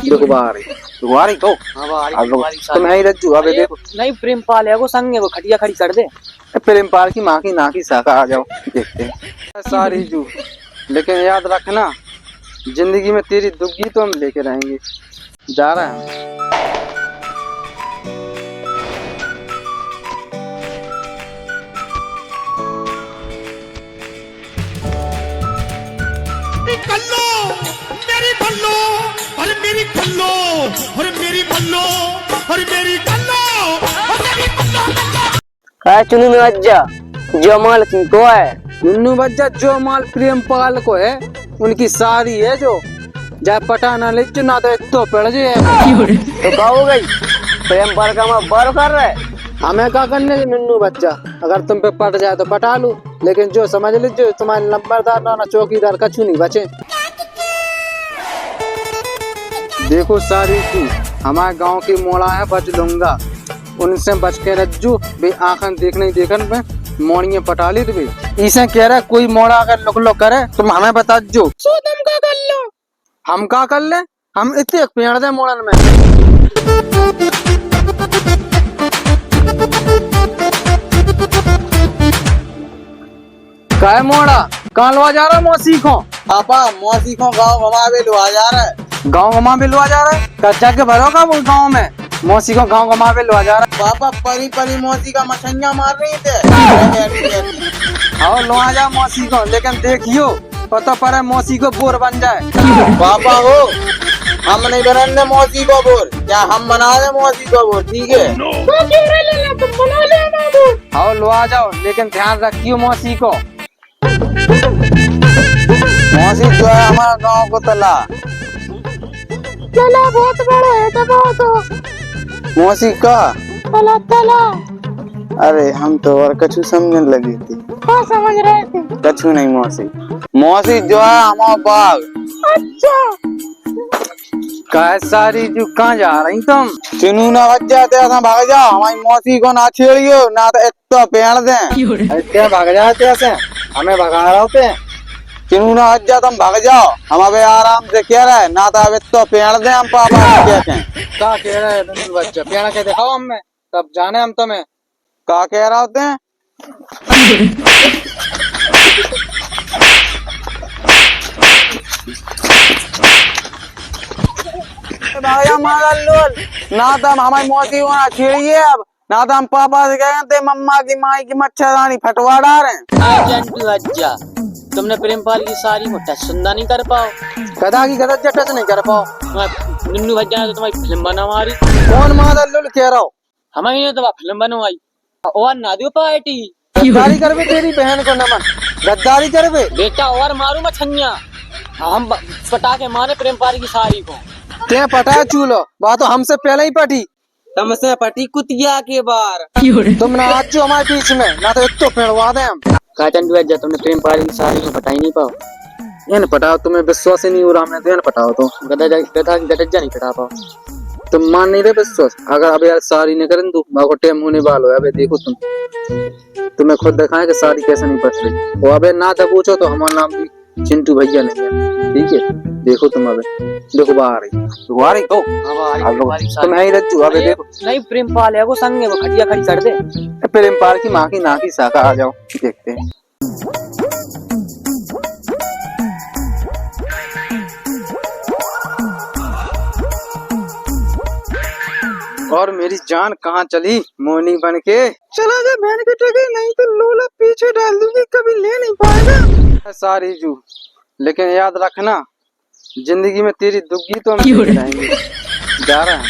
देखो बाहर तुम्हारी तो तुम है ही रज्जू। अबे देखो नहीं प्रेमपाल है वो संग है, वो खटिया खड़ी कर दे। प्रेमपाल की माँ की ना की शाखा। आ जाओ देखते हैं सारी जू। लेकिन याद रखना जिंदगी में तेरी दुग्गी तो हम लेके रहेंगे। जा रहे हैं। कल्लो मेरी बल्लो, अरे मेरी कल्लो, अरे मेरी बल्लो, अरे मेरी कल्लो, अरे मेरी बल्लो। काय चुनू में अज्जा जो माल को है नुन्नू बच्चा जो माल प्रेमपाल को है उनकी सारी है जो जाए पटा ना ले ना तो एक तो पड़ जाए। तो का हो गई प्रेमपाल का मैं बार कर रहा है। हमें क्या करने की नुन्नू बच्चा, अगर तुम पे पट जाए तो पटा लू, लेकिन जो समझ लीजिए तुम्हारे नंबरदार ना चौकीदार कछु नहीं बचे। देखो सारी तू हमारे गांव की मोड़ा है बच लूंगा, उनसे बच के रज्जू बे आंखन देखने देखन में मोड़िए पटा ली भी। इसे कह रहा कोई मोड़ा अगर लुक लो करे तुम हमें बता जो तुम क्या कर लो। हम क्या कर ले, हम इतने पेड़ दे मोड़न में। काय मोड़ा कहाँ लुआ जा रहा है? मौसी को पापा मौसी को गाँव घुमा भी लुआ जा रहा है। गाँव घुमा भी लुआ जा रहा है? कच्चा के भरोगा वो गाँव में मौसी को गाँव घुमा भी लुआ जा रहा है। पापा परी परी मौसी का मछलियाँ मार रही थे। और लुआ जा मौसी को, लेकिन देखियो पता पड़े मौसी को बोर बन जाए। पापा हो हम नहीं बनाने मौसी को बोर, क्या हम बना दे मौसी को बोर? ठीक है और लुआ जाओ, लेकिन ध्यान रखियो मौसी को। मौसी जो है हमारा गाँव को तला बहुत बड़ा है तो मौसी का तला तला। अरे हम तो और कछु समझने लगे थे। क्या समझ रहे थे? कछु नहीं मौसी। मौसी जो है हमारा बाग। अच्छा काय सारी जो कहाँ जा रही तुम? चुनू ना बच जाते ऐसा भाग जाओ, हमारी मौसी को ना छेड़ियो ना तो एक तो पेड़ दे। क्या भाग जाते ऐसे हमें भगा रहे होते? चुनू ना बच जा तुम भाग जाओ, हम अबे आराम से कह रहे ना तो अब तो पेड़ दे हम पापा कहते हैं। क्या कह रहे हैं बच्चा? पेड़ के दिखाओ हमें तब जाने हम तुम्हें क्या कह रहा होते हैं। ना तो हम हमारी मौसी को ना छेड़िए अब, ना तो हम पापा से कहते मम्मा की माई की मच्छरदानी फटवा डाले। तुमने प्रेमपाल की सारी को टच सुंदा नहीं कर पाओ, गधा की गधा टच नहीं कर पाओ। नुन्नू भज्जा ने तो तुम्हारी फिल्म बनवाई। कौन मादर लुल कह रहा हो? हमारी ने तो फिल्म बनवाई और ना दो पार्टी। गद्दारी करवे तेरी बहन को नमन, गद्दारी करवे बेटा और मारू मछनिया। हम पटा के मारे प्रेमपाल की सारी को। क्या पटा चूलो बात तो हमसे पहले ही पटी। तुमसे पटी कुतिया के बार। तुम ना आज जो हमारे बीच में ना तो एक तो पेड़वा दे हम। तुमने प्रेमपाल की सारी को पटा ही नहीं पाओ। ये न पटाओ, तुम्हें विश्वास ही नहीं हो रहा। हमने तो पटाओ तो गधा गधा नहीं पटा पाओ। तुम मान नहीं रहे विश्वास। अगर अब यार सारी नहीं करें तो मेरे को टाइम होने वाला है। अबे देखो तुम्हें खुद दिखाएं कि सारी कैसे नहीं पट रही। वो अबे ना था पूछो तो हमारा नाम भी चिंटू भैया नहीं है। ठीक है देखो तुम अबे देखो बाहर ही तो तुम है ही रज्जू। अबे देखो नहीं प्रेमपाल है वो संग है, वो खटिया खड़ी कर दे। प्रेमपाल की माँ की ना की शाखा। आ जाओ देखते हैं। और मेरी जान कहाँ चली मोनी बन के? चला जा बहन के टके, नहीं तो लोला पीछे डाल दूंगी, कभी ले नहीं पाएगा सारी जू। लेकिन याद रखना जिंदगी में तेरी दुग्गी तो हम लेके रहेंगे। जा रहे हैं।